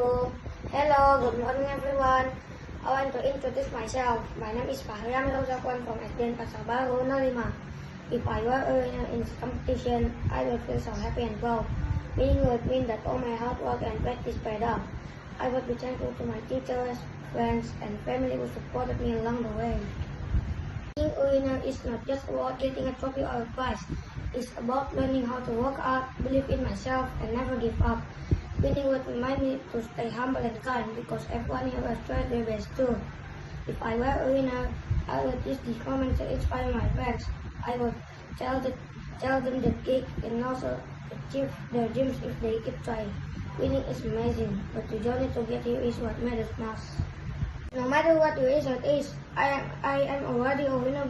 you. Hello, good morning everyone. I want to introduce myself. My name is Fahriam Rosakuan from SDN Pasar-Baru 05. If I were a winner in this competition, I would feel so happy and proud. Winning would mean that all my hard work and practice paid off. I would be thankful to my teachers, friends, and family who supported me along the way. Being a winner is not just about getting a trophy or a prize. It's about learning how to work hard, believe in myself, and never give up. Winning would remind me to stay humble and kind because everyone here has tried their best too. If I were a winner, I would use these moments to inspire my friends. I would tell them that they can also achieve their dreams if they keep trying. Winning is amazing, but the journey to get here is what matters most. No matter what the result is, I am already a winner.